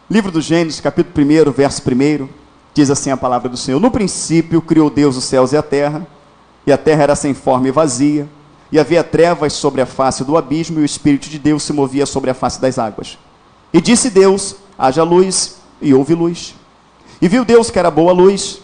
Livro do Gênesis, capítulo 1, verso 1, diz assim a palavra do Senhor: no princípio criou Deus os céus e a terra era sem forma e vazia, e havia trevas sobre a face do abismo, e o Espírito de Deus se movia sobre a face das águas. E disse Deus: haja luz, e houve luz. E viu Deus que era boa a luz,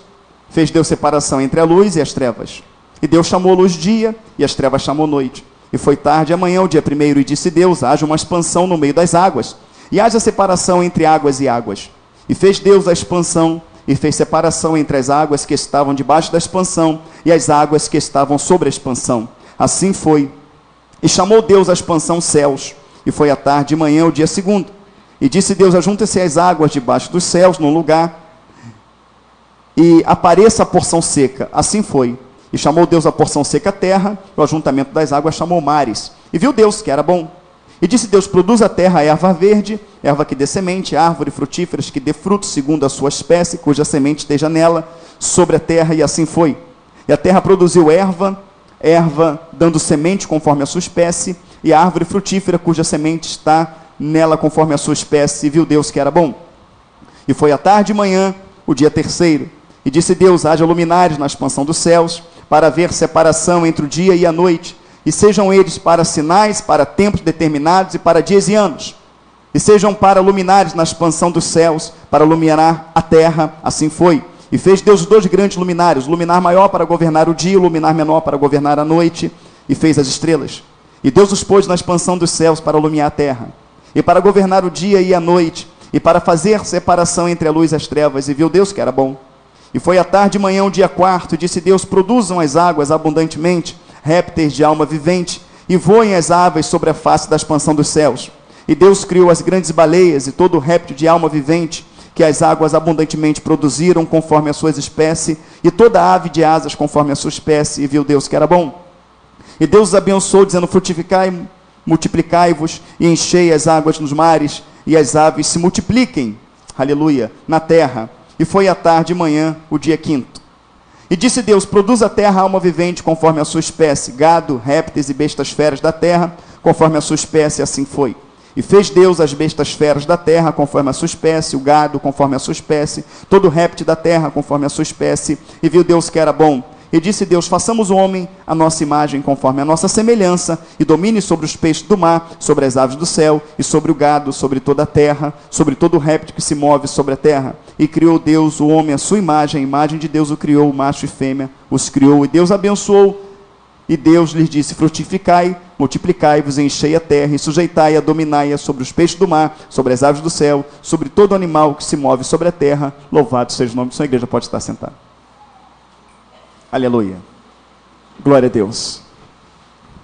fez Deus separação entre a luz e as trevas. E Deus chamou a luz dia, e as trevas chamou noite. E foi tarde amanhã, o dia 1, e disse Deus: haja uma expansão no meio das águas, e haja separação entre águas e águas. E fez Deus a expansão, e fez separação entre as águas que estavam debaixo da expansão, e as águas que estavam sobre a expansão. Assim foi. E chamou Deus a expansão céus, e foi à tarde e manhã, o dia 2. E disse Deus: ajunte-se as águas debaixo dos céus num lugar, e apareça a porção seca. Assim foi. E chamou Deus a porção seca terra, o ajuntamento das águas chamou mares. E viu Deus que era bom. E disse Deus: produz a terra erva verde, erva que dê semente, árvore frutíferas que dê fruto segundo a sua espécie, cuja semente esteja nela, sobre a terra. E assim foi. E a terra produziu erva dando semente conforme a sua espécie, e a árvore frutífera cuja semente está nela conforme a sua espécie. E viu Deus que era bom. E foi à tarde e manhã, o dia 3. E disse Deus: haja luminares na expansão dos céus, para haver separação entre o dia e a noite, e sejam eles para sinais, para tempos determinados e para dias e anos. E sejam para luminares na expansão dos céus, para iluminar a terra. Assim foi. E fez Deus 2 grandes luminares, o luminar maior para governar o dia, o luminar menor para governar a noite, e fez as estrelas. E Deus os pôs na expansão dos céus para iluminar a terra, e para governar o dia e a noite, e para fazer separação entre a luz e as trevas. E viu Deus que era bom. E foi à tarde e manhã, o dia 4, e disse Deus: produzam as águas abundantemente répteis de alma vivente, e voem as aves sobre a face da expansão dos céus. E Deus criou as grandes baleias e todo réptil de alma vivente, que as águas abundantemente produziram conforme as suas espécies, e toda ave de asas conforme a sua espécie. E viu Deus que era bom. E Deus os abençoou, dizendo: frutificai, multiplicai-vos, e enchei as águas nos mares, e as aves se multipliquem, aleluia, na terra. E foi à tarde e manhã, o dia 5. E disse Deus: produz a terra alma vivente conforme a sua espécie, gado, répteis e bestas feras da terra, conforme a sua espécie. Assim foi. E fez Deus as bestas feras da terra conforme a sua espécie, o gado conforme a sua espécie, todo réptil da terra conforme a sua espécie. E viu Deus que era bom. E disse Deus: façamos o homem a nossa imagem, conforme a nossa semelhança, e domine sobre os peixes do mar, sobre as aves do céu, e sobre o gado, sobre toda a terra, sobre todo réptil que se move sobre a terra. E criou Deus o homem à sua imagem, a imagem de Deus o criou, macho e fêmea os criou. E Deus abençoou, e Deus lhes disse: frutificai, multiplicai-vos, enchei a terra, e sujeitai-a, dominai-a sobre os peixes do mar, sobre as aves do céu, sobre todo animal que se move sobre a terra. Louvado seja o nome do Senhor. A igreja pode estar sentada. Aleluia. Glória a Deus.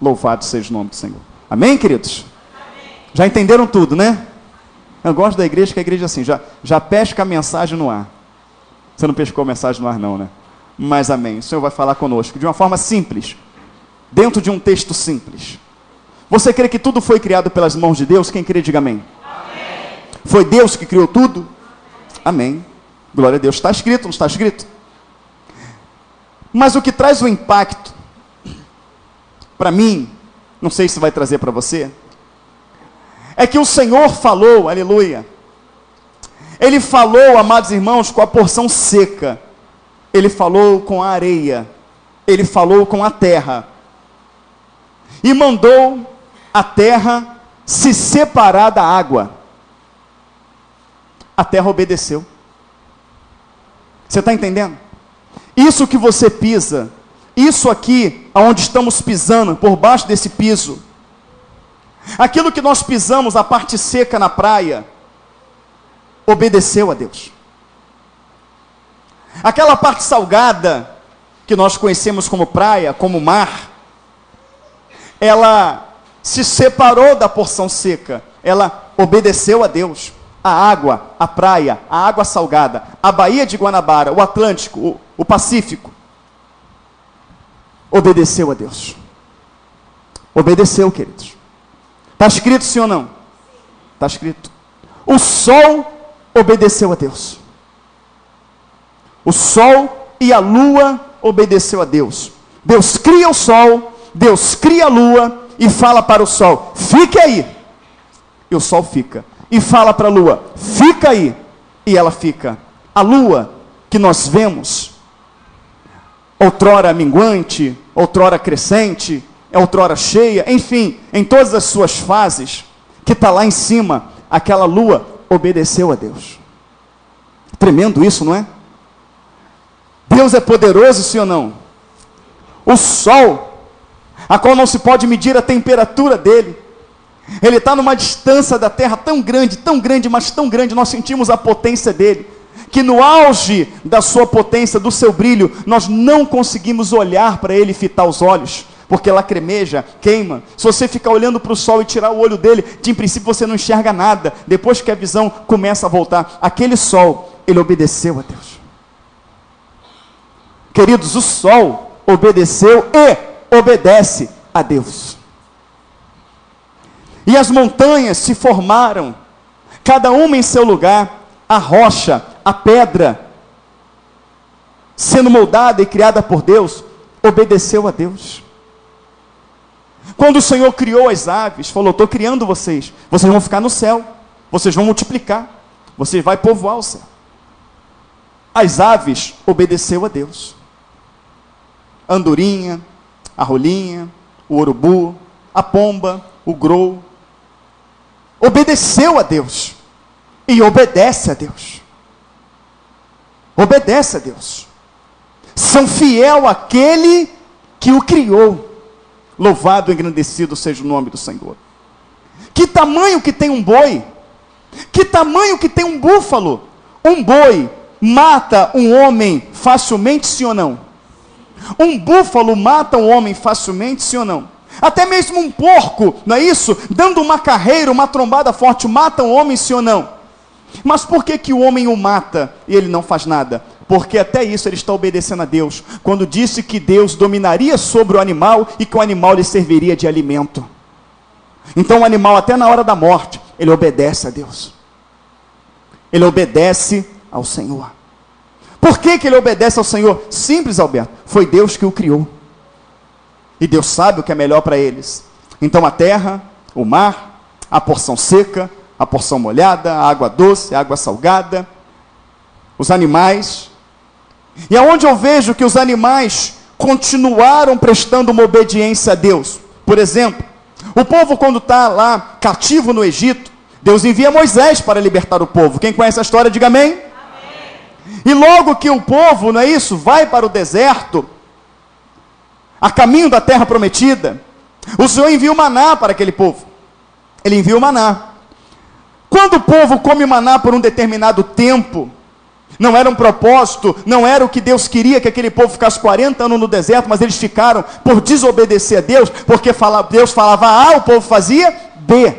Louvado seja o nome do Senhor. Amém, queridos? Amém. Já entenderam tudo, né? Eu gosto da igreja, que a igreja é assim, já pesca a mensagem no ar. Você não pescou a mensagem no ar não, né? Mas amém. O Senhor vai falar conosco de uma forma simples, dentro de um texto simples. Você crê que tudo foi criado pelas mãos de Deus? Quem crê, diga amém. Amém. Foi Deus que criou tudo? Amém. Glória a Deus. Está escrito, não está escrito? Mas o que traz o impacto, para mim, não sei se vai trazer para você, é que o Senhor falou, aleluia, Ele falou, amados irmãos, com a porção seca, Ele falou com a areia, Ele falou com a terra, e mandou a terra se separar da água. A terra obedeceu. Você está entendendo? Isso que você pisa, isso aqui, onde estamos pisando, por baixo desse piso, aquilo que nós pisamos, a parte seca na praia, obedeceu a Deus. Aquela parte salgada, que nós conhecemos como praia, como mar, ela se separou da porção seca, ela obedeceu a Deus. A água, a praia, a água salgada, a Baía de Guanabara, o Atlântico, o Pacífico, obedeceu a Deus. Obedeceu, queridos. Está escrito sim ou não? Está escrito. O sol obedeceu a Deus. O sol e a lua obedeceu a Deus. Deus cria o sol, Deus cria a lua e fala para o sol: fique aí. E o sol fica. e fala para a lua: fica aí, e ela fica. A lua que nós vemos, outrora minguante, outrora crescente, outrora cheia, enfim, em todas as suas fases, que está lá em cima, aquela lua obedeceu a Deus. Tremendo isso, não é? Deus é poderoso, sim ou não? O sol, a qual não se pode medir a temperatura dele, ele está numa distância da terra tão grande, mas tão grande, nós sentimos a potência dele, que no auge da sua potência, do seu brilho, nós não conseguimos olhar para ele e fitar os olhos, porque lacrimeja, queima. Se você ficar olhando para o sol e tirar o olho dele, de princípio você não enxerga nada, depois que a visão começa a voltar. Aquele sol, ele obedeceu a Deus. Queridos, o sol obedeceu e obedece a Deus. E as montanhas se formaram, cada uma em seu lugar, a rocha, a pedra, sendo moldada e criada por Deus, obedeceu a Deus. Quando o Senhor criou as aves, falou: estou criando vocês, vocês vão ficar no céu, vocês vão multiplicar, vocês vão povoar o céu. As aves obedeceu a Deus. A andorinha, a rolinha, o urubu, a pomba, o grou, obedeceu a Deus, e obedece a Deus. Obedece a Deus. São fiel àquele que o criou. Louvado e engrandecido seja o nome do Senhor. Que tamanho que tem um boi? Que tamanho que tem um búfalo? Um boi mata um homem facilmente, sim ou não? Um búfalo mata um homem facilmente, sim ou não? Até mesmo um porco, não é isso? Dando uma carreira, uma trombada forte, mata um homem, sim ou não? Mas por que o homem o mata e ele não faz nada? Porque até isso ele está obedecendo a Deus, quando disse que Deus dominaria sobre o animal e que o animal lhe serviria de alimento. Então o animal, até na hora da morte, ele obedece a Deus. Ele obedece ao Senhor. Por que ele obedece ao Senhor? Simples, Alberto. Foi Deus que o criou. E Deus sabe o que é melhor para eles. Então a terra, o mar, a porção seca, a porção molhada, a água doce, a água salgada, os animais. E aonde eu vejo que os animais continuaram prestando uma obediência a Deus. Por exemplo, o povo quando está lá cativo no Egito, Deus envia Moisés para libertar o povo. Quem conhece a história, diga amém. Amém. E logo que o povo, não é isso, vai para o deserto, a caminho da terra prometida, o Senhor envia o maná para aquele povo. Ele envia o maná. Quando o povo come maná por um determinado tempo, não era um propósito, não era o que Deus queria, que aquele povo ficasse 40 anos no deserto, mas eles ficaram por desobedecer a Deus, porque Deus falava A, o povo fazia B.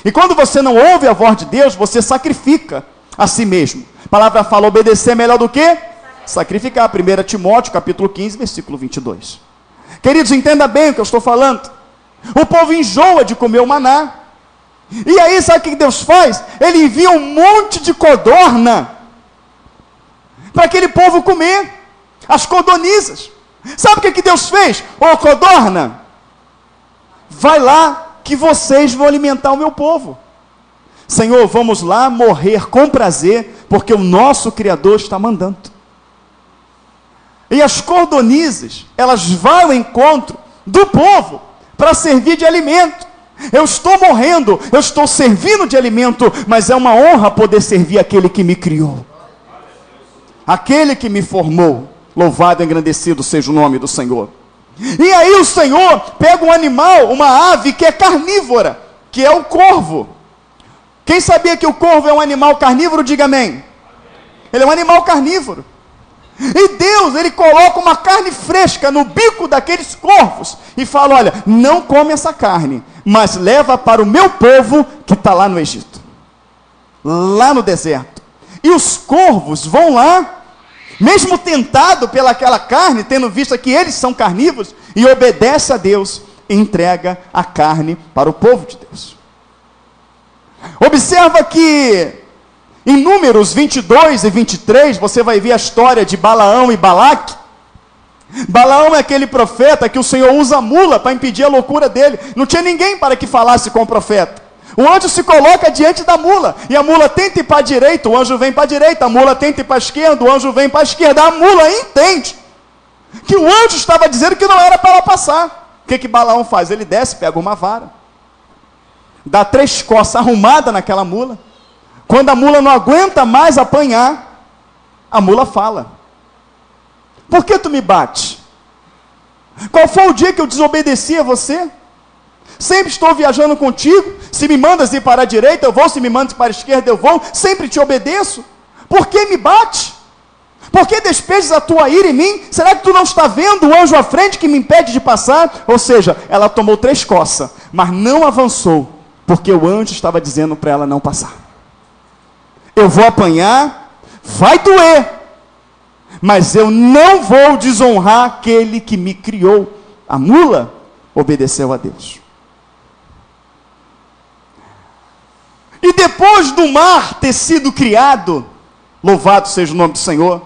E quando você não ouve a voz de Deus, você sacrifica a si mesmo. A palavra fala: obedecer é melhor do que sacrificar. 1 Timóteo, capítulo 15, versículo 22. Queridos, entenda bem o que eu estou falando. O povo enjoa de comer o maná. E aí, sabe o que Deus faz? Ele envia um monte de codorna para aquele povo comer, as codornizas. Sabe o que Deus fez? Ô codorna, vai lá que vocês vão alimentar o meu povo. Senhor, vamos lá morrer com prazer, porque o nosso Criador está mandando. E as codornizes, elas vão ao encontro do povo para servir de alimento. Eu estou morrendo, eu estou servindo de alimento, mas é uma honra poder servir aquele que me criou, aquele que me formou. Louvado e engrandecido seja o nome do Senhor. E aí o Senhor pega um animal, uma ave que é carnívora, que é o corvo. Quem sabia que o corvo é um animal carnívoro, diga amém. Ele é um animal carnívoro. E Deus, ele coloca uma carne fresca no bico daqueles corvos e fala: olha, não come essa carne, mas leva para o meu povo que está lá no Egito, lá no deserto. E os corvos vão lá, mesmo tentado pelaquela carne, tendo visto que eles são carnívoros, e obedece a Deus e entrega a carne para o povo de Deus. Observa que em Números 22 e 23, você vai ver a história de Balaão e Balaque. Balaão é aquele profeta que o Senhor usa a mula para impedir a loucura dele. Não tinha ninguém para que falasse com o profeta. O anjo se coloca diante da mula, e a mula tenta ir para a direita, o anjo vem para a direita, a mula tenta ir para a esquerda, o anjo vem para a esquerda. A mula entende que o anjo estava dizendo que não era para ela passar. O que Balaão faz? Ele desce, pega uma vara, dá 3 coças arrumadas naquela mula. Quando a mula não aguenta mais apanhar, a mula fala: por que tu me bate? Qual foi o dia que eu desobedeci a você? Sempre estou viajando contigo. Se me mandas ir para a direita, eu vou. Se me mandas para a esquerda, eu vou. Sempre te obedeço. Por que me bate? Por que despejas a tua ira em mim? Será que tu não está vendo o anjo à frente que me impede de passar? Ou seja, ela tomou 3 coças, mas não avançou, porque o anjo estava dizendo para ela não passar. Eu vou apanhar, vai doer, mas eu não vou desonrar aquele que me criou. A mula obedeceu a Deus. E depois do mar ter sido criado, louvado seja o nome do Senhor,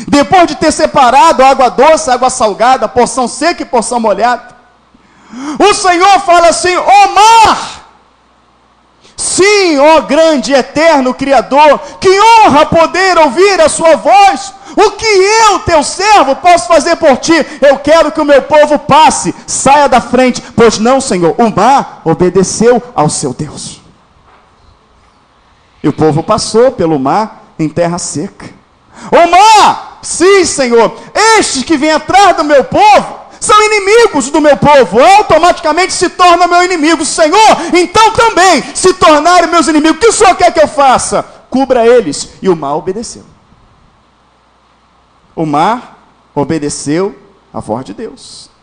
depois de ter separado água doce, água salgada, porção seca e porção molhada, o Senhor fala assim: ó mar, sim, ó grande e eterno Criador, que honra poder ouvir a sua voz. O que eu, teu servo, posso fazer por ti? Eu quero que o meu povo passe, saia da frente. Pois não, Senhor, o mar obedeceu ao seu Deus. E o povo passou pelo mar em terra seca. O mar, sim, Senhor, estes que vêm atrás do meu povo são inimigos do meu povo, automaticamente se tornam meu inimigo. Senhor, então também se tornarem meus inimigos. O que o Senhor quer que eu faça? Cubra eles. E o mar obedeceu. O mar obedeceu a voz de Deus.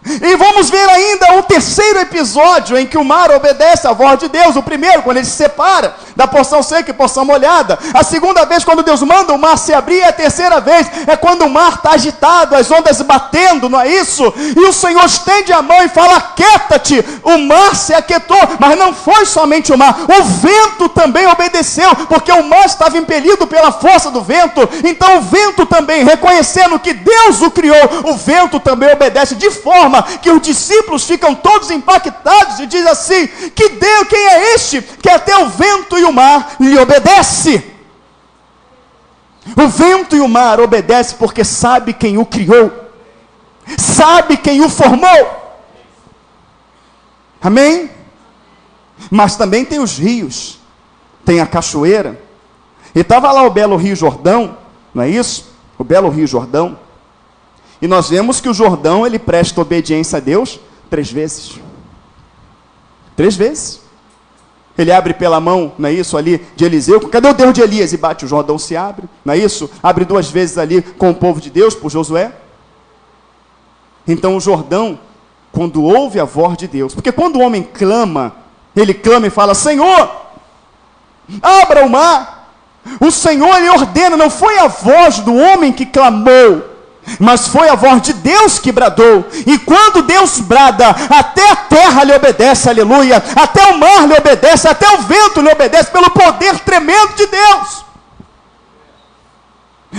E vamos ver ainda o terceiro episódio em que o mar obedece à voz de Deus. O primeiro, quando ele se separa da porção seca e porção molhada. A segunda vez, quando Deus manda o mar se abrir. E a terceira vez é quando o mar está agitado, as ondas batendo, não é isso? E o Senhor estende a mão e fala: aquieta-te. O mar se aquietou, mas não foi somente o mar, o vento também obedeceu, porque o mar estava impelido pela força do vento. Então o vento também, reconhecendo que Deus o criou, o vento também obedece, de forma que os discípulos ficam todos impactados e dizem assim: que Deus, quem é este que até o vento e o mar lhe obedece? O vento e o mar obedecem porque sabe quem o criou, sabe quem o formou. Amém? Mas também tem os rios, tem a cachoeira. E estava lá o belo Rio Jordão, não é isso? O belo Rio Jordão. E nós vemos que o Jordão, ele presta obediência a Deus 3 vezes. 3 vezes. Ele abre pela mão, não é isso, ali de Eliseu. Cadê o Deus de Elias? E bate, o Jordão se abre, não é isso? Abre 2 vezes ali com o povo de Deus, por Josué. Então o Jordão, quando ouve a voz de Deus, porque quando o homem clama, ele clama e fala: Senhor, abra o mar. O Senhor, ele ordena, não foi a voz do homem que clamou, mas foi a voz de Deus que bradou. E quando Deus brada, até a terra lhe obedece, aleluia. Até o mar lhe obedece, até o vento lhe obedece, pelo poder tremendo de Deus.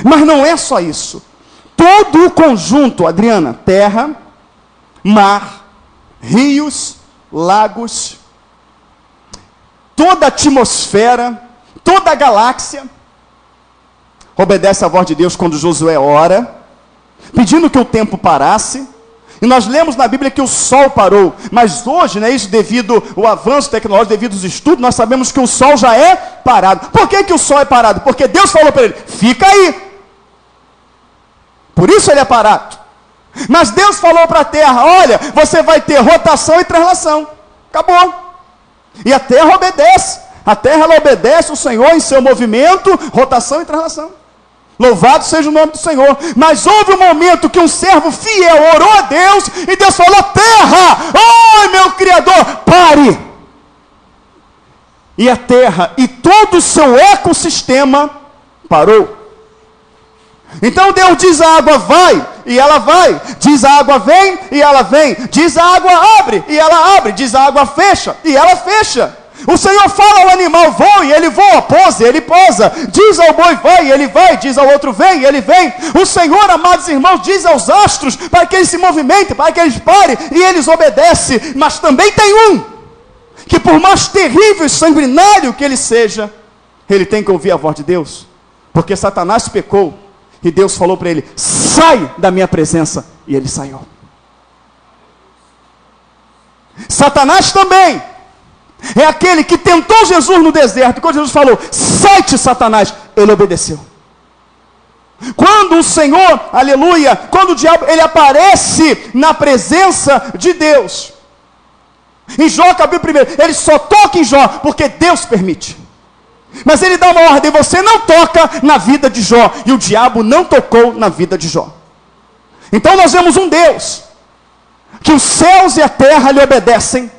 Mas não é só isso. Todo o conjunto, Adriana, terra, mar, rios, lagos, toda a atmosfera, toda a galáxia, obedece à voz de Deus quando Josué ora, pedindo que o tempo parasse. E nós lemos na Bíblia que o sol parou, mas hoje, né, isso devido ao avanço tecnológico, devido aos estudos, nós sabemos que o sol já é parado. Por que o sol é parado? Porque Deus falou para ele: fica aí. Por isso ele é parado. Mas Deus falou para a terra: olha, você vai ter rotação e translação. Acabou. E a terra obedece. A terra, ela obedece o Senhor em seu movimento, rotação e translação. Louvado seja o nome do Senhor. Mas houve um momento que um servo fiel orou a Deus, e Deus falou: terra, oi meu Criador, pare. E a terra e todo o seu ecossistema parou. Então Deus diz à água: vai, e ela vai. Diz a água: vem, e ela vem. Diz a água: abre, e ela abre. Diz a água: fecha, e ela fecha. O Senhor fala ao animal: voe, e ele voa. Pose, ele posa. Diz ao boi: vai, e ele vai. Diz ao outro: vem, e ele vem. O Senhor, amados irmãos, diz aos astros para que eles se movimentem, para que eles parem, e eles obedecem. Mas também tem um que por mais terrível e sanguinário que ele seja, ele tem que ouvir a voz de Deus, porque Satanás pecou, e Deus falou para ele: sai da minha presença, e ele saiu. Satanás também é aquele que tentou Jesus no deserto, e quando Jesus falou: sai-te, Satanás, ele obedeceu. Quando o Senhor, aleluia, quando o diabo, ele aparece na presença de Deus, em Jó capítulo 1, ele só toca em Jó, porque Deus permite. Mas ele dá uma ordem: você não toca na vida de Jó, e o diabo não tocou na vida de Jó. Então nós vemos um Deus, que os céus e a terra lhe obedecem,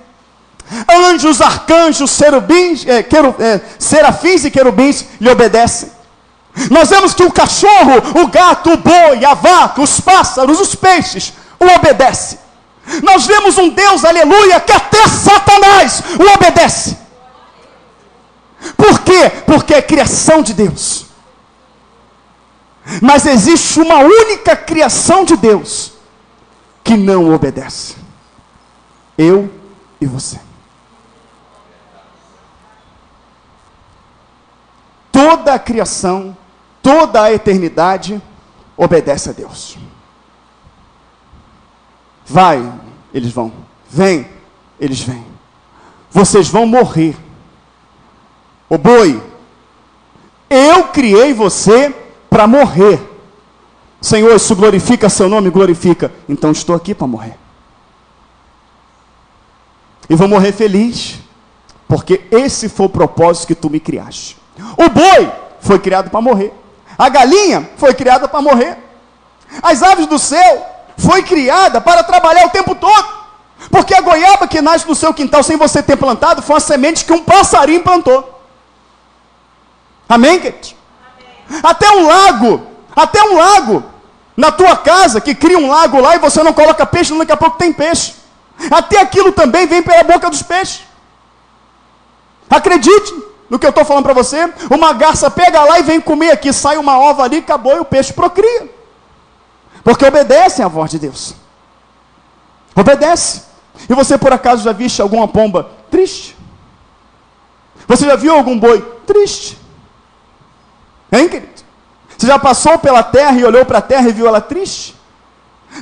anjos, arcanjos, serafins e querubins lhe obedecem. Nós vemos que o cachorro, o gato, o boi, a vaca, os pássaros, os peixes o obedecem. Nós vemos um Deus, aleluia, que até Satanás o obedece. Por quê? Porque é criação de Deus. Mas existe uma única criação de Deus que não obedece: eu e você. Toda a criação, toda a eternidade obedece a Deus. Vai, eles vão. Vem, eles vêm. Vocês vão morrer. Ô boi, eu criei você para morrer. Senhor, isso glorifica seu nome? Glorifica. Então estou aqui para morrer. E vou morrer feliz, porque esse foi o propósito que tu me criaste. O boi foi criado para morrer. A galinha foi criada para morrer. As aves do céu foi criada para trabalhar o tempo todo. Porque a goiaba que nasce no seu quintal sem você ter plantado foi uma semente que um passarinho plantou. Amém, queridos? Até um lago na tua casa, que cria um lago lá e você não coloca peixe, daqui a pouco tem peixe. Até aquilo também vem pela boca dos peixes. Acredite no que eu estou falando para você. Uma garça pega lá e vem comer aqui, sai uma ova ali, acabou, e o peixe procria. Porque obedecem à voz de Deus. Obedece. E você por acaso já viste alguma pomba triste? Você já viu algum boi triste? Hein, querido? Você já passou pela terra e olhou para a terra e viu ela triste?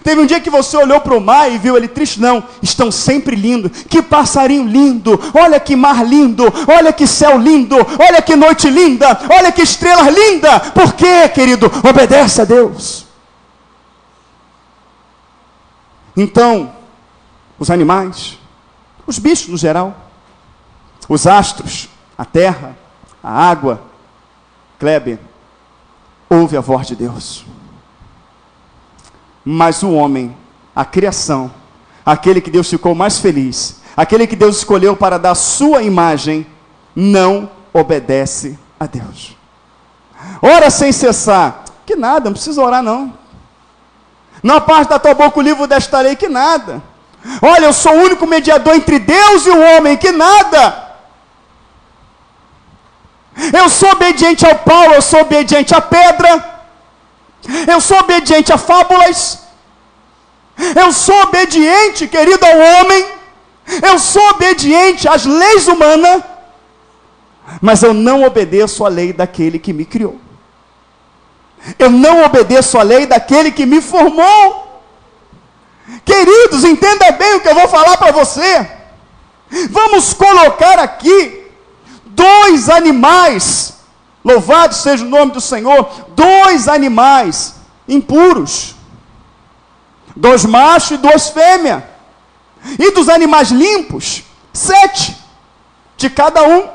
Teve um dia que você olhou para o mar e viu ele triste? Não, estão sempre lindos. Que passarinho lindo, olha que mar lindo, olha que céu lindo, olha que noite linda, olha que estrela linda. Por quê, querido? Obedece a Deus. Então, os animais, os bichos no geral, os astros, a terra, a água, Kleber, ouve a voz de Deus. Mas o homem, a criação, aquele que Deus ficou mais feliz, aquele que Deus escolheu para dar a sua imagem, não obedece a Deus. Ora sem cessar. Que nada, não precisa orar não. Não parte da tua boca o livro desta lei, que nada. Olha, eu sou o único mediador entre Deus e o homem, que nada. Eu sou obediente ao pau, eu sou obediente à pedra, eu sou obediente a fábulas, eu sou obediente, querido, ao homem, eu sou obediente às leis humanas, mas eu não obedeço à lei daquele que me criou. Eu não obedeço à lei daquele que me formou. Queridos, entenda bem o que eu vou falar para você. Vamos colocar aqui dois animais, louvado seja o nome do Senhor, dois animais impuros, 2 machos e 2 fêmeas, e dos animais limpos, 7 de cada um.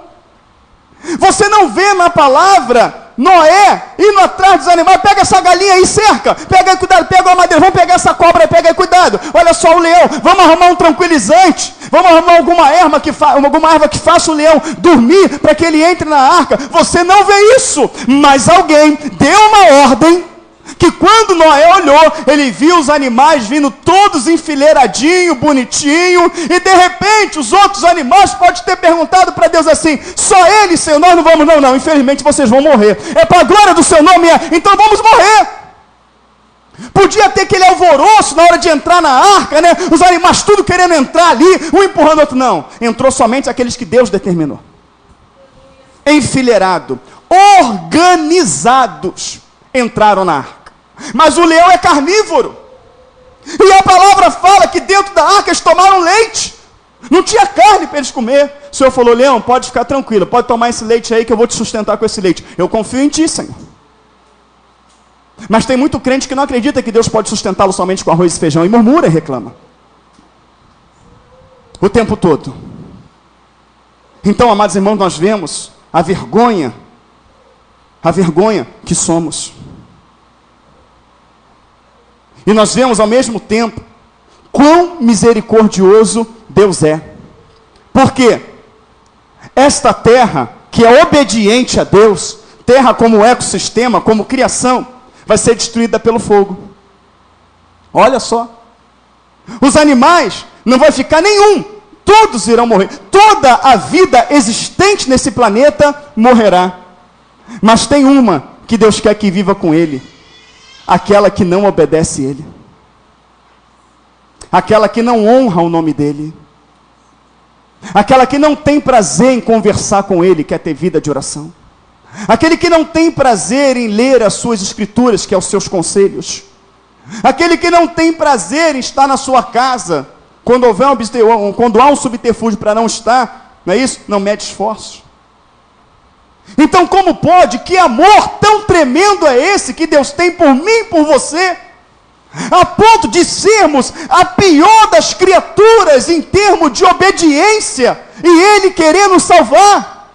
Você não vê na palavra Noé indo atrás dos animais: pega essa galinha aí, cerca, pega aí, cuidado, pega a madeira, vamos pegar essa cobra aí, pega aí, cuidado, olha só o leão, vamos arrumar um tranquilizante, vamos arrumar alguma erva que faça o leão dormir, para que ele entre na arca. Você não vê isso, mas alguém deu uma ordem, que quando Noé olhou, ele viu os animais vindo todos enfileiradinho, bonitinho, e de repente os outros animais podem ter perguntado para Deus assim: só ele, Senhor, nós não vamos, não, infelizmente vocês vão morrer, é para a glória do seu nome, então vamos morrer. Podia ter aquele alvoroço na hora de entrar na arca, né? Os animais tudo querendo entrar ali, um empurrando o outro. Não, entrou somente aqueles que Deus determinou. Enfileirado, organizados, entraram na arca. Mas o leão é carnívoro. E a palavra fala que dentro da arca eles tomaram leite. Não tinha carne para eles comer. O Senhor falou: leão, pode ficar tranquilo, pode tomar esse leite aí que eu vou te sustentar com esse leite. Eu confio em ti, Senhor. Mas tem muito crente que não acredita que Deus pode sustentá-lo somente com arroz e feijão, e murmura e reclama o tempo todo. Então, amados irmãos, nós vemos a vergonha que somos. E nós vemos ao mesmo tempo quão misericordioso Deus é. Porque esta terra, que é obediente a Deus, terra como ecossistema, como criação, vai ser destruída pelo fogo. Olha só. Os animais, não vai ficar nenhum. Todos irão morrer. Toda a vida existente nesse planeta morrerá. Mas tem uma que Deus quer que viva com Ele. Aquela que não obedece Ele. Aquela que não honra o nome dEle. Aquela que não tem prazer em conversar com Ele, quer ter vida de oração. Aquele que não tem prazer em ler as suas escrituras, que é os seus conselhos. Aquele que não tem prazer em estar na sua casa, quando há um subterfúgio para não estar, não é isso? Não mede esforços. Então como pode? Que amor tão tremendo é esse que Deus tem por mim e por você? A ponto de sermos a pior das criaturas em termos de obediência, e Ele querer nos salvar.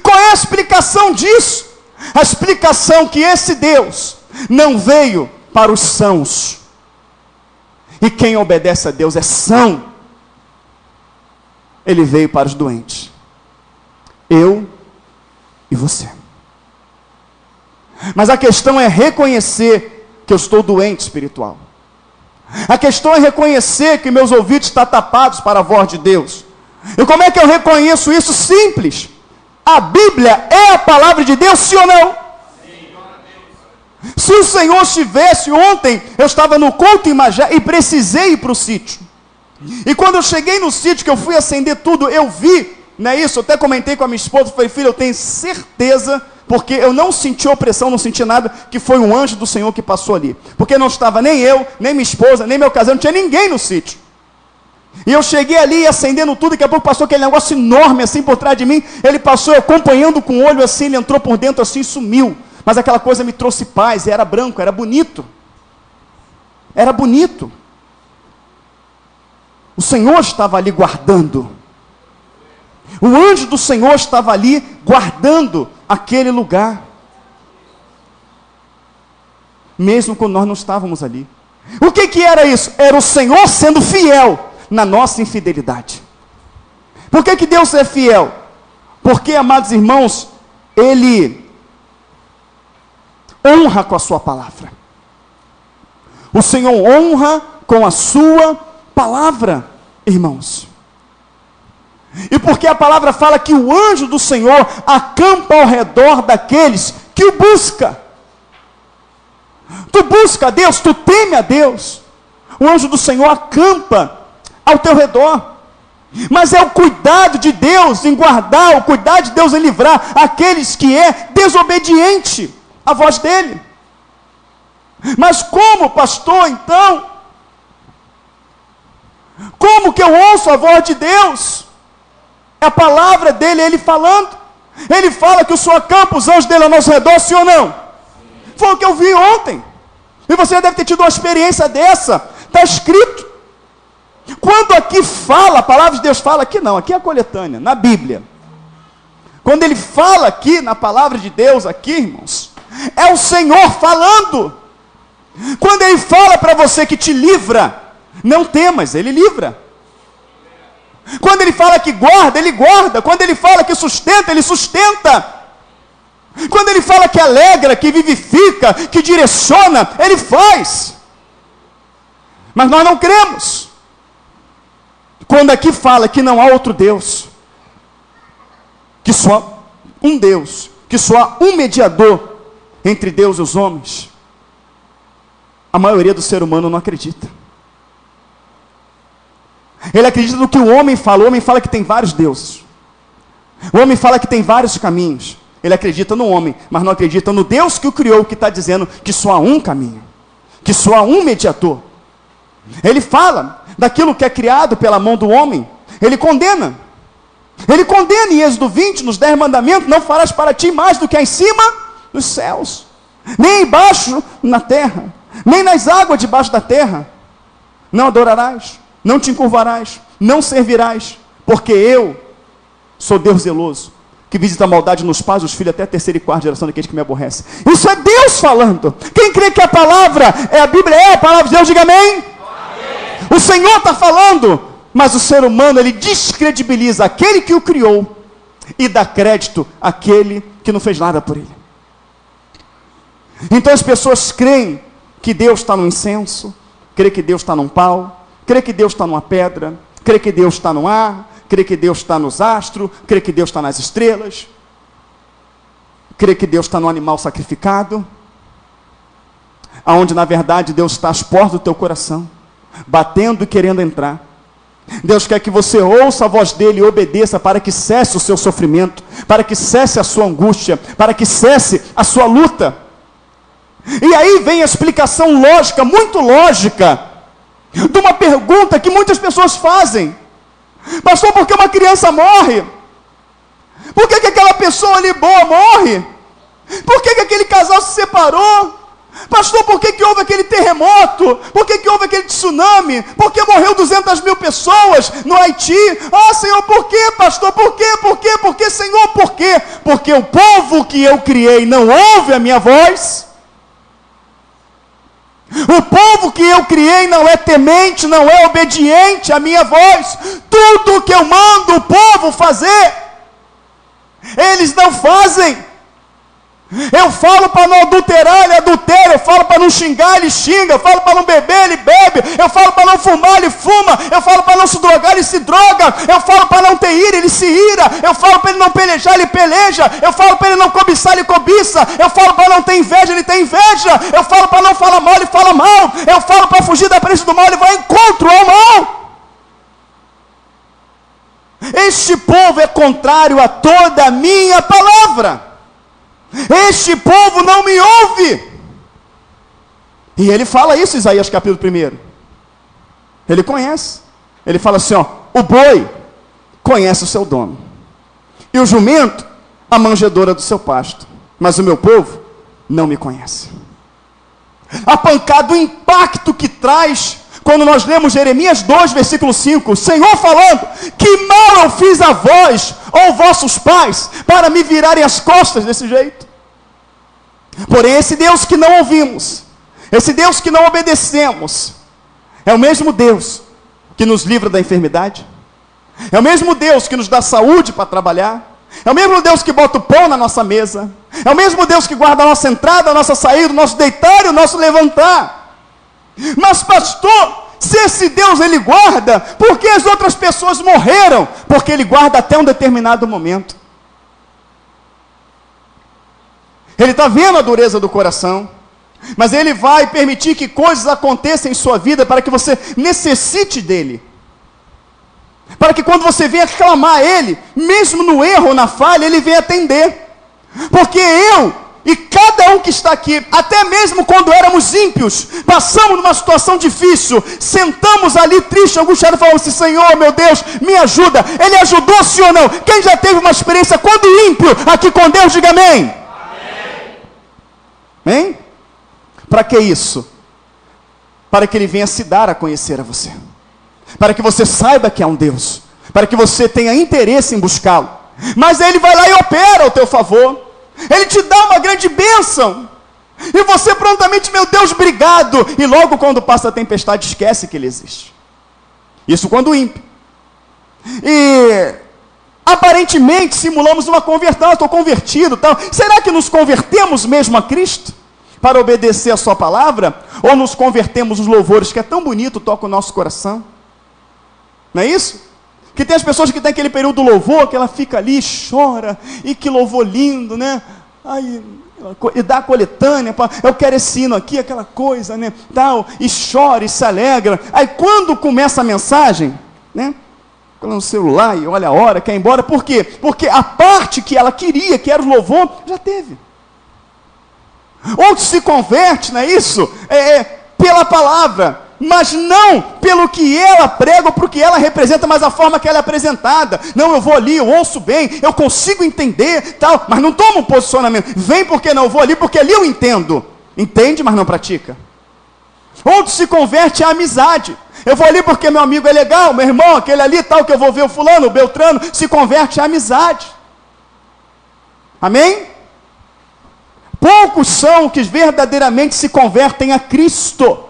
Qual é a explicação disso? A explicação que esse Deus não veio para os sãos. E quem obedece a Deus é são. Ele veio para os doentes. Eu e você. Mas a questão é reconhecer que eu estou doente espiritual. A questão é reconhecer que meus ouvidos estão tapados para a voz de Deus. E como é que eu reconheço isso? Simples. A Bíblia é a palavra de Deus, sim ou não? Sim. Se o Senhor estivesse ontem, eu estava no culto em Magé e precisei ir para o sítio. E quando eu cheguei no sítio, que eu fui acender tudo, eu vi, não é isso? Eu até comentei com a minha esposa, falei: filho, eu tenho certeza, porque eu não senti opressão, não senti nada, que foi um anjo do Senhor que passou ali. Porque não estava nem eu, nem minha esposa, nem meu casal, não tinha ninguém no sítio. E eu cheguei ali acendendo tudo, daqui a pouco passou aquele negócio enorme assim por trás de mim. Ele passou, eu acompanhando com o olho assim, ele entrou por dentro assim e sumiu. Mas aquela coisa me trouxe paz, e era branco, era bonito. Era bonito. O Senhor estava ali guardando. O anjo do Senhor estava ali guardando aquele lugar. Mesmo quando nós não estávamos ali. O que era isso? Era o Senhor sendo fiel na nossa infidelidade. Por que Deus é fiel? Porque, amados irmãos, Ele honra com a sua palavra. O Senhor honra com a sua palavra, irmãos. E porque a palavra fala que o anjo do Senhor acampa ao redor daqueles que o buscam. Tu busca a Deus, tu teme a Deus. O anjo do Senhor acampa ao teu redor. Mas é o cuidado de Deus em guardar, o cuidado de Deus em livrar aqueles que é desobediente à voz dele. Mas como, pastor, então? Como que eu ouço a voz de Deus? É a palavra dele, ele falando. Ele fala que o Senhor acampa os anjos dele ao nosso redor, sim ou não? Foi o que eu vi ontem. E você deve ter tido uma experiência dessa. Está escrito. Quando aqui fala, a palavra de Deus fala, aqui não, aqui é a coletânea, na Bíblia. Quando ele fala aqui, na palavra de Deus, aqui, irmãos, é o Senhor falando. Quando ele fala para você que te livra, não temas, ele livra. Quando ele fala que guarda, ele guarda. Quando ele fala que sustenta, ele sustenta. Quando ele fala que alegra, que vivifica, que direciona, ele faz. Mas nós não cremos. Quando aqui fala que não há outro Deus, que só um Deus, que só há um mediador entre Deus e os homens, a maioria do ser humano não acredita. Ele acredita no que o homem fala. O homem fala que tem vários deuses. O homem fala que tem vários caminhos. Ele acredita no homem, mas não acredita no Deus que o criou, que está dizendo que só há um caminho, que só há um mediador. Ele fala daquilo que é criado pela mão do homem. Ele condena. Ele condena em Êxodo 20, nos 10 mandamentos: não farás para ti mais do que há em cima dos céus, nem embaixo na terra, nem nas águas debaixo da terra. Não adorarás, não te encurvarás, não servirás, porque eu sou Deus zeloso, que visita a maldade nos pais, os filhos, até a terceira e quarta geração daqueles que me aborrecem. Isso é Deus falando. Quem crê que a palavra é a Bíblia, é a palavra de Deus, diga amém. Amém. O Senhor está falando, mas o ser humano, ele descredibiliza aquele que o criou e dá crédito àquele que não fez nada por ele. Então as pessoas creem que Deus está no incenso, creem que Deus está num pau, creem que Deus está numa pedra, creem que Deus está no ar, crê que Deus está nos astros, crê que Deus está nas estrelas, crê que Deus está no animal sacrificado, aonde na verdade Deus está às portas do teu coração, batendo e querendo entrar. Deus quer que você ouça a voz dele e obedeça, para que cesse o seu sofrimento, para que cesse a sua angústia, para que cesse a sua luta. E aí vem a explicação lógica, muito lógica, de uma pergunta que muitas pessoas fazem: pastor, por que uma criança morre? Por que aquela pessoa ali boa morre? Por que aquele casal se separou? Pastor, por que houve aquele terremoto? Por que houve aquele tsunami? Por que morreu 200 mil pessoas no Haiti? Ah, Senhor, por quê, pastor? Por quê? Por quê? Por quê, Senhor? Por quê? Porque o povo que eu criei não ouve a minha voz. O povo que eu criei não é temente, não é obediente à minha voz. Tudo que eu mando o povo fazer, eles não fazem. Eu falo para não adulterar, ele adultera. Eu falo para não xingar, ele xinga. Eu falo para não beber, ele bebe. Eu falo para não fumar, ele fuma. Eu falo para não se drogar, ele se droga. Eu falo para não ter ira, ele se ira. Eu falo para ele não pelejar, ele peleja. Eu falo para ele não cobiçar, ele cobiça. Eu falo para não ter inveja, ele tem inveja. Eu falo para não falar mal, ele fala mal. Eu falo para fugir da presença do mal, ele vai ao encontro ao mal. Este povo é contrário a toda a minha palavra. Este povo não me ouve. E ele fala isso, Isaías capítulo 1. Ele conhece. Ele fala assim, ó: o boi conhece o seu dono, e o jumento a manjedoura do seu pasto, mas o meu povo não me conhece. A pancada, o impacto que traz quando nós lemos Jeremias 2, versículo 5, o Senhor falando: que mal eu fiz a vós, ou vossos pais, para me virarem as costas desse jeito. Porém, esse Deus que não ouvimos, esse Deus que não obedecemos, é o mesmo Deus que nos livra da enfermidade, é o mesmo Deus que nos dá saúde para trabalhar, é o mesmo Deus que bota o pão na nossa mesa, é o mesmo Deus que guarda a nossa entrada, a nossa saída, o nosso deitar e o nosso levantar. Mas pastor, se esse Deus ele guarda, por que as outras pessoas morreram? Porque ele guarda até um determinado momento. Ele está vendo a dureza do coração, mas ele vai permitir que coisas aconteçam em sua vida para que você necessite dele, para que quando você venha clamar a ele, mesmo no erro ou na falha, ele venha atender. Porque eu e cada um que está aqui, até mesmo quando éramos ímpios, passamos numa situação difícil, sentamos ali triste, angustiado, e falamos assim: Senhor, meu Deus, me ajuda. Ele ajudou, sim ou não? Quem já teve uma experiência quando ímpio aqui com Deus, diga amém. Amém? Para que isso? Para que ele venha se dar a conhecer a você, para que você saiba que há um Deus, para que você tenha interesse em buscá-lo. Mas ele vai lá e opera ao teu favor. Ele te dá uma grande bênção, e você prontamente, meu Deus, obrigado. E logo quando passa a tempestade, esquece que ele existe. Isso quando ímpio. E aparentemente simulamos uma conversão: eu estou convertido, tal. Será que nos convertemos mesmo a Cristo para obedecer a sua palavra? Ou nos convertemos nos louvores que é tão bonito, toca o nosso coração? Não é isso? Que tem as pessoas que tem aquele período do louvor, que ela fica ali e chora, e que louvor lindo, né? Ai, e dá a coletânea, eu quero esse hino aqui, aquela coisa, né, tal, e chora e se alegra. Aí quando começa a mensagem, né, no celular e olha a hora, quer ir embora, por quê? Porque a parte que ela queria, que era o louvor, já teve. Ou se converte, não é isso? Pela palavra, mas não pelo que ela prega ou para o que ela representa, mas a forma que ela é apresentada. Não, eu vou ali, eu ouço bem, eu consigo entender, tal, mas não toma um posicionamento. Vem porque não, eu vou ali porque ali eu entendo. Entende, mas não pratica. Ou se converte à amizade. Eu vou ali porque meu amigo é legal, meu irmão, aquele ali tal, que eu vou ver o fulano, o Beltrano, se converte à amizade. Amém? Poucos são que verdadeiramente se convertem a Cristo.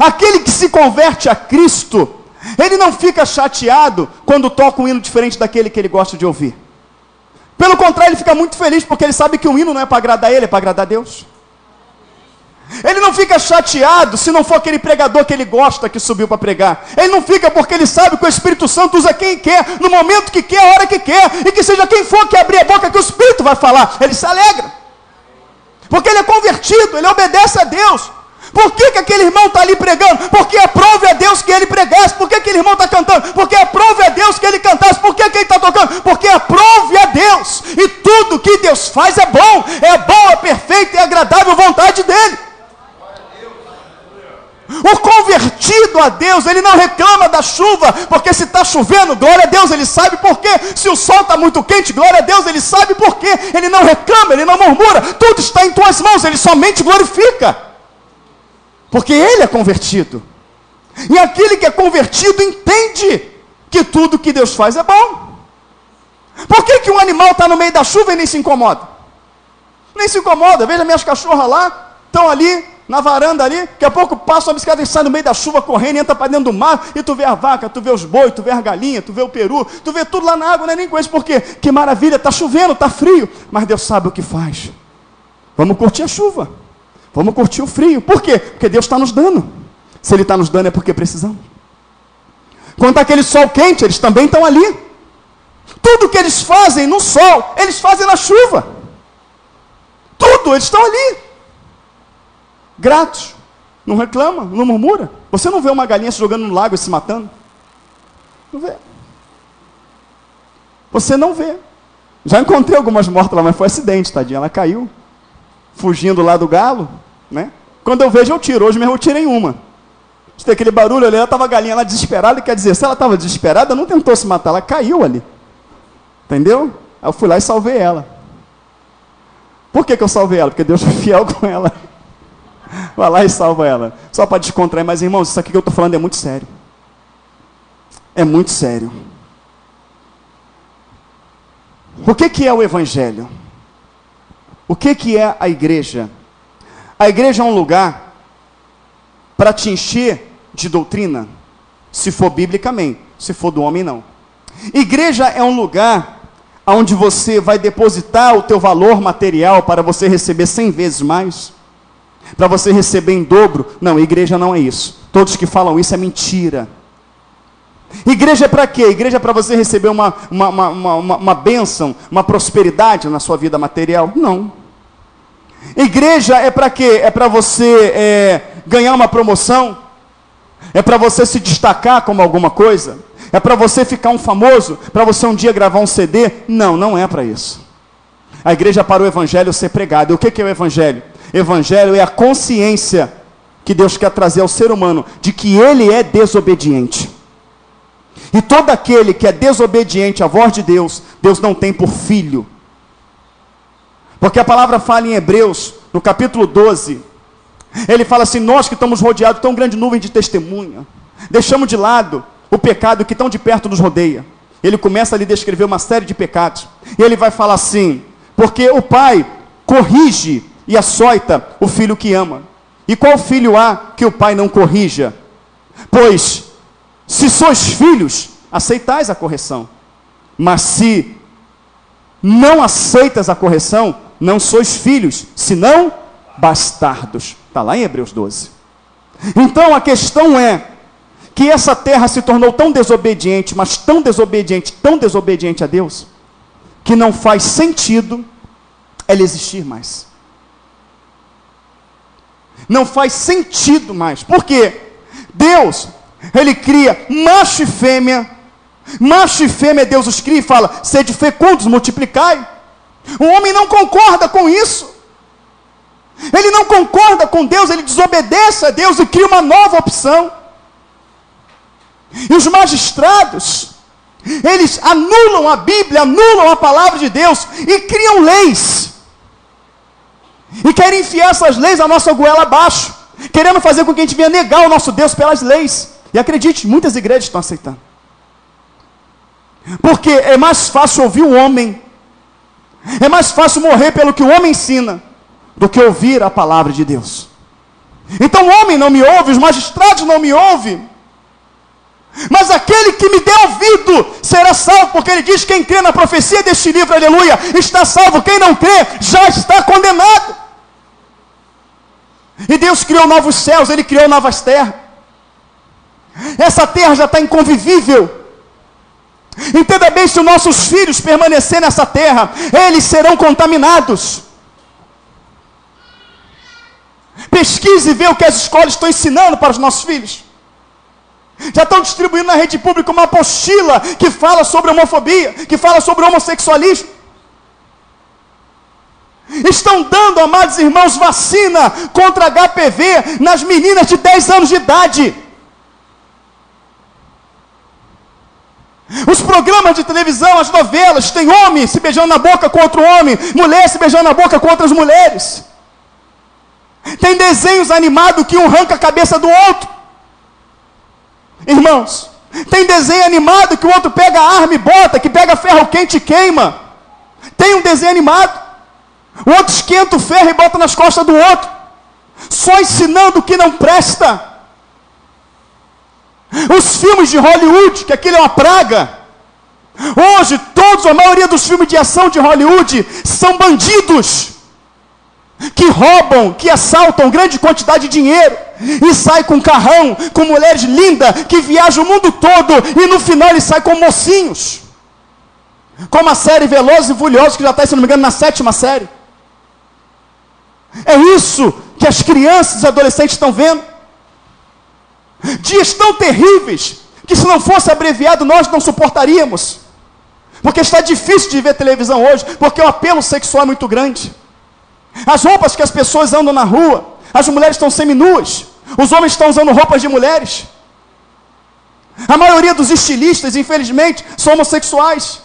Aquele que se converte a Cristo, ele não fica chateado quando toca um hino diferente daquele que ele gosta de ouvir. Pelo contrário, ele fica muito feliz, porque ele sabe que o hino não é para agradar ele, é para agradar a Deus. Ele não fica chateado se não for aquele pregador que ele gosta que subiu para pregar. Ele não fica porque ele sabe que o Espírito Santo usa quem quer, no momento que quer, a hora que quer, e que seja quem for que abrir a boca que o Espírito vai falar. Ele se alegra. Porque ele é convertido, ele obedece a Deus. Por que aquele irmão está ali pregando? Porque aprove a Deus que ele pregasse. Por que aquele irmão está cantando? Porque aprove a Deus que ele cantasse. Por que ele está tocando? Porque aprove a Deus. E tudo que Deus faz é bom, é perfeito e agradável vontade dele. O convertido a Deus, ele não reclama da chuva, porque se está chovendo, glória a Deus, ele sabe por quê. Se o sol está muito quente, glória a Deus, ele sabe por quê. Ele não reclama, ele não murmura, tudo está em tuas mãos, ele somente glorifica, porque ele é convertido. E aquele que é convertido entende que tudo que Deus faz é bom. Por que um animal está no meio da chuva e nem se incomoda? Nem se incomoda. Veja minhas cachorras lá, estão ali na varanda ali, daqui a pouco passa uma bicicleta e sai no meio da chuva correndo, entra para dentro do mar, e tu vê a vaca, tu vê os bois, tu vê a galinha, tu vê o peru, tu vê tudo lá na água, não é nem com isso, porque que maravilha, está chovendo, está frio, mas Deus sabe o que faz. Vamos curtir a chuva, vamos curtir o frio. Por quê? Porque Deus está nos dando. Se Ele está nos dando é porque precisamos. Quando está aquele sol quente, eles também estão ali. Tudo que eles fazem no sol, eles fazem na chuva. Tudo, eles estão ali. Gratos, não reclama, não murmura. Você não vê uma galinha se jogando no lago e se matando? Não vê. Você não vê. Já encontrei algumas mortas lá, mas foi acidente, tadinha. Ela caiu, fugindo lá do galo, né? Quando eu vejo, eu tiro. Hoje mesmo eu tirei uma. Tem aquele barulho ali, estava a galinha lá desesperada, quer dizer, se ela estava desesperada, não tentou se matar, ela caiu ali. Entendeu? Aí eu fui lá e salvei ela. Por que eu salvei ela? Porque Deus foi fiel com ela. Vai lá e salva ela. Só para descontrair. Mas, irmãos, isso aqui que eu estou falando é muito sério. É muito sério. O que é o Evangelho? O que é a igreja? A igreja é um lugar para te encher de doutrina, se for biblicamente, se for do homem, não. Igreja é um lugar onde você vai depositar o teu valor material para você receber 100 vezes mais. Para você receber em dobro. Não, igreja não é isso. Todos que falam isso é mentira. Igreja é para quê? Igreja é para você receber uma bênção, uma prosperidade na sua vida material? Não. Igreja é para quê? É para você ganhar uma promoção? É para você se destacar como alguma coisa? É para você ficar um famoso? Para você um dia gravar um CD? Não, não é para isso. A igreja é para o Evangelho ser pregado. E o que é o Evangelho? Evangelho é a consciência que Deus quer trazer ao ser humano de que ele é desobediente. E todo aquele que é desobediente à voz de Deus, Deus não tem por filho. Porque a palavra fala em Hebreus, no capítulo 12, ele fala assim: nós que estamos rodeados de tão grande nuvem de testemunha, deixamos de lado o pecado que tão de perto nos rodeia. Ele começa a lhe descrever uma série de pecados. E ele vai falar assim: porque o pai corrige e açoita o filho que ama. E qual filho há que o pai não corrija? Pois, se sois filhos, aceitais a correção. Mas se não aceitas a correção, não sois filhos, senão bastardos. Está lá em Hebreus 12. Então a questão é que essa terra se tornou tão desobediente, mas tão desobediente a Deus, que não faz sentido ela existir mais. Não faz sentido mais. Por quê? Deus, Ele cria macho e fêmea. Macho e fêmea Deus os cria e fala, sede fecundos, multiplicai. O homem não concorda com isso. Ele não concorda com Deus, ele desobedece a Deus e cria uma nova opção. E os magistrados, eles anulam a Bíblia, anulam a palavra de Deus e criam leis. E querem enfiar essas leis a nossa goela abaixo, querendo fazer com que a gente venha negar o nosso Deus pelas leis. E acredite, muitas igrejas estão aceitando. Porque é mais fácil ouvir o homem, é mais fácil morrer pelo que o homem ensina, do que ouvir a palavra de Deus. Então o homem não me ouve, os magistrados não me ouvem, mas aquele que me der ouvido será salvo, porque ele diz, quem crê na profecia deste livro, aleluia, está salvo, quem não crê, já está condenado. E Deus criou novos céus, Ele criou novas terras. Essa terra já está inconvivível. Entenda bem, se os nossos filhos permanecerem nessa terra, eles serão contaminados. Pesquise e vê o que as escolas estão ensinando para os nossos filhos. Já estão distribuindo na rede pública uma apostila que fala sobre homofobia, que fala sobre homossexualismo. Estão dando, amados irmãos, vacina contra HPV nas meninas de 10 anos de idade. Os programas de televisão, as novelas, tem homem se beijando na boca com outro homem, mulher se beijando na boca com outras mulheres. Tem desenhos animados que um arranca a cabeça do outro. Irmãos, tem desenho animado que o outro pega a arma e bota, que pega ferro quente e queima. Tem um desenho animado. O outro esquenta o ferro e bota nas costas do outro, só ensinando o que não presta. Os filmes de Hollywood, que aquilo é uma praga. Hoje, a maioria dos filmes de ação de Hollywood são bandidos, que roubam, que assaltam grande quantidade de dinheiro, e saem com carrão, com mulheres lindas, que viajam o mundo todo, e no final eles saem com mocinhos. Como a série Velozes e Furiosos, que já está, se não me engano, na 7ª série. É isso que as crianças e adolescentes estão vendo. Dias tão terríveis, que se não fosse abreviado, nós não suportaríamos. Porque está difícil de ver televisão hoje, porque o apelo sexual é muito grande. As roupas que as pessoas andam na rua, as mulheres estão seminuas, os homens estão usando roupas de mulheres. A maioria dos estilistas, infelizmente, são homossexuais.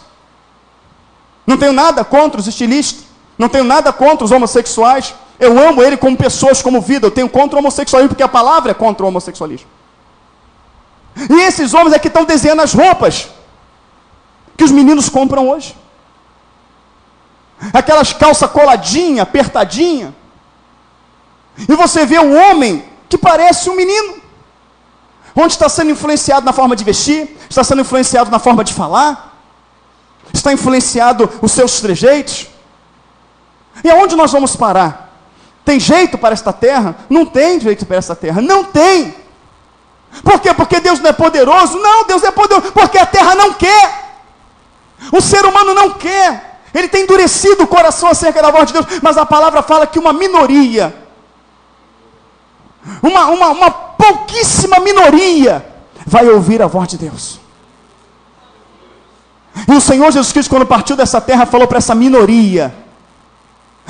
Não tenho nada contra os estilistas, não tenho nada contra os homossexuais. Eu amo ele como pessoas, como vida. Eu tenho contra o homossexualismo, porque a palavra é contra o homossexualismo. E esses homens é que estão desenhando as roupas que os meninos compram hoje. Aquelas calças coladinha, apertadinha. E você vê um homem que parece um menino. Onde está sendo influenciado na forma de vestir, está sendo influenciado na forma de falar, está influenciado os seus trejeitos. E aonde nós vamos parar? Tem jeito para esta terra? Não tem jeito para esta terra, não tem. Por quê? Porque Deus não é poderoso? Não, Deus é poderoso, porque a terra não quer. O ser humano não quer. Ele tem endurecido o coração acerca da voz de Deus, mas a palavra fala que uma minoria, uma pouquíssima minoria, vai ouvir a voz de Deus. E o Senhor Jesus Cristo, quando partiu dessa terra, falou para essa minoria,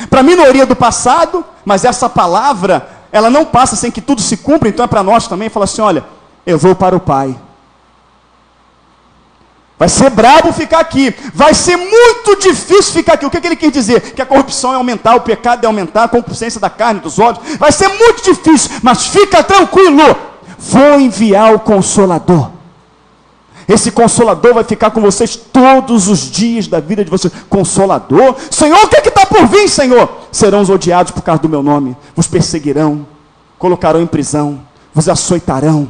para a minoria do passado, mas essa palavra, ela não passa sem que tudo se cumpra, então é para nós também. Fala assim, olha, eu vou para o Pai. Vai ser brabo ficar aqui, vai ser muito difícil ficar aqui. O que ele quer dizer? Que a corrupção é aumentar, o pecado é aumentar, a concupiscência da carne, dos olhos. Vai ser muito difícil, mas fica tranquilo, vou enviar o Consolador. Esse Consolador vai ficar com vocês todos os dias da vida de vocês. Consolador? Senhor, o que está por vir, Senhor? Serão os odiados por causa do meu nome. Vos perseguirão, colocarão em prisão, vos açoitarão.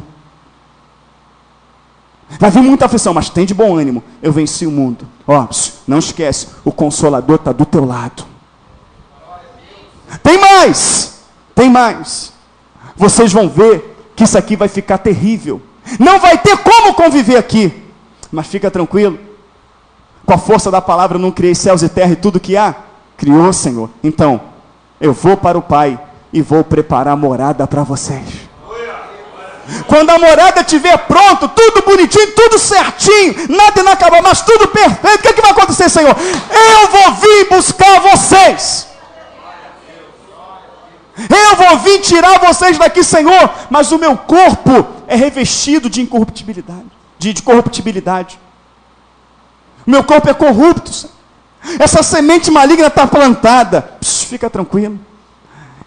Vai vir muita aflição, mas tem de bom ânimo. Eu venci o mundo. Ó, não esquece, o Consolador está do teu lado. Tem mais. Tem mais. Vocês vão ver que isso aqui vai ficar terrível. Não vai ter como conviver aqui. Mas fica tranquilo. Com a força da palavra eu não criei céus e terra e tudo que há. criou, Senhor. Então, eu vou para o Pai e vou preparar morada para vocês. Quando a morada estiver pronto, tudo bonitinho, tudo certinho, nada inacabado, mas tudo perfeito, o que é que vai acontecer, Senhor? Eu vou vir buscar vocês. Eu vou vir tirar vocês daqui, Senhor, mas o meu corpo é revestido de incorruptibilidade, de corruptibilidade. O meu corpo é corrupto, Senhor. Essa semente maligna está plantada. Fica tranquilo.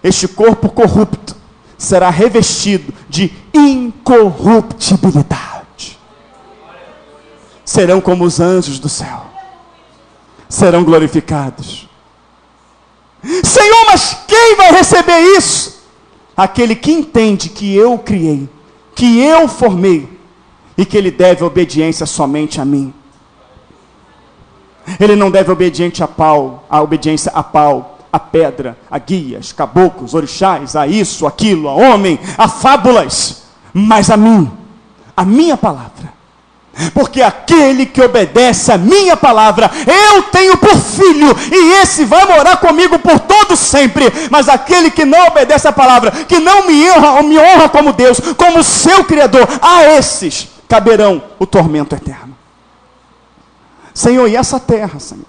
Este corpo corrupto será revestido de incorruptibilidade. Serão como os anjos do céu. Serão glorificados. Senhor, mas quem vai receber isso? Aquele que entende que eu criei, que eu formei, e que ele deve obediência somente a mim. Ele não deve obediência a pau, a pedra, a guias, caboclos, orixás, a isso, aquilo, a homem, a fábulas, mas a mim, a minha palavra. Porque aquele que obedece a minha palavra, eu tenho por filho, e esse vai morar comigo por todo sempre. Mas aquele que não obedece a palavra, que não me honra como Deus, como seu Criador, a esses caberão o tormento eterno. Senhor, e essa terra, Senhor?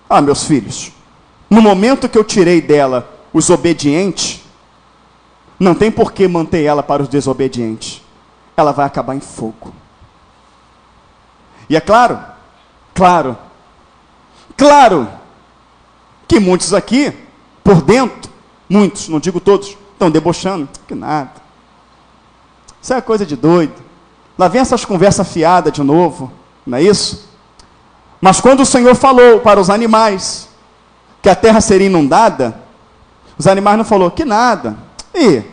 Ah, meus filhos, no momento que eu tirei dela os obedientes, não tem por que manter ela para os desobedientes. Ela vai acabar em fogo. E é claro que muitos aqui, por dentro, muitos, não digo todos, estão debochando. Que nada. Isso é coisa de doido. Lá vem essas conversas fiadas de novo, não é isso? Mas quando o Senhor falou para os animais que a terra seria inundada, os animais não falaram, que nada. E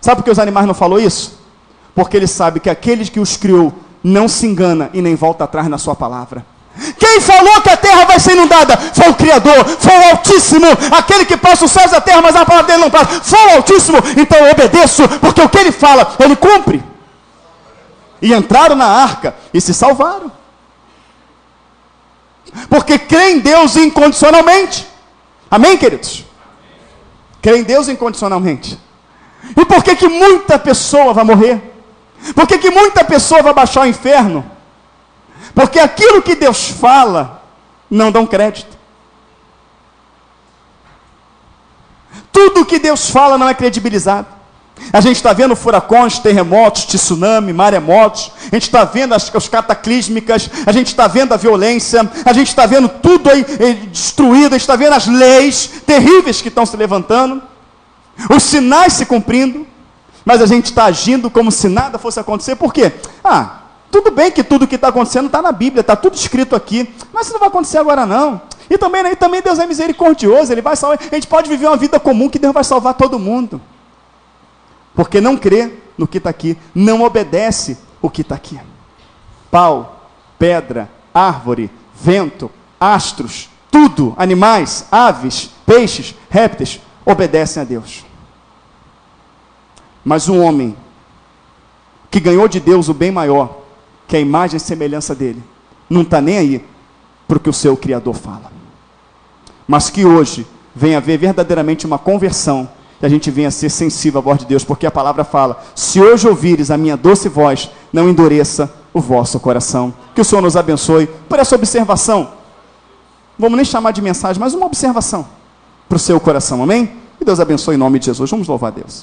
sabe por que os animais não falaram isso? Porque ele sabe que aqueles que os criou não se engana e nem volta atrás na sua palavra. Quem falou que a terra vai ser inundada? Foi o Criador, foi o Altíssimo, aquele que passa os céus e a terra, mas a palavra dele não passa. Foi o Altíssimo, então eu obedeço, porque o que ele fala, ele cumpre. E entraram na arca e se salvaram. Porque crê em Deus incondicionalmente. Amém, queridos? Crê em Deus incondicionalmente. E por que muita pessoa vai morrer? Por que muita pessoa vai baixar ao inferno? Porque aquilo que Deus fala, não dão crédito. Tudo que Deus fala não é credibilizado. A gente está vendo furacões, terremotos, tsunami, maremotos. A gente está vendo as cataclísmicas. A gente está vendo a violência. A gente está vendo tudo aí destruído. A gente está vendo as leis terríveis que estão se levantando. Os sinais se cumprindo. Mas a gente está agindo como se nada fosse acontecer. Por quê? Tudo bem que tudo que está acontecendo está na Bíblia, está tudo escrito aqui. Mas isso não vai acontecer agora não. E também Deus é misericordioso. Ele vai salvar. A gente pode viver uma vida comum que Deus vai salvar todo mundo. Porque não crê no que está aqui. Não obedece o que está aqui. Pau, pedra, árvore, vento, astros, tudo, animais, aves, peixes, répteis, obedecem a Deus. Mas um homem que ganhou de Deus o bem maior, que é a imagem e semelhança dele, não está nem aí para o que o seu Criador fala. Mas que hoje venha haver verdadeiramente uma conversão, que a gente venha a ser sensível à voz de Deus, porque a palavra fala, se hoje ouvires a minha doce voz, não endureça o vosso coração. Que o Senhor nos abençoe por essa observação. Vamos nem chamar de mensagem, mas uma observação para o seu coração, amém? Que Deus abençoe em nome de Jesus. Vamos louvar a Deus.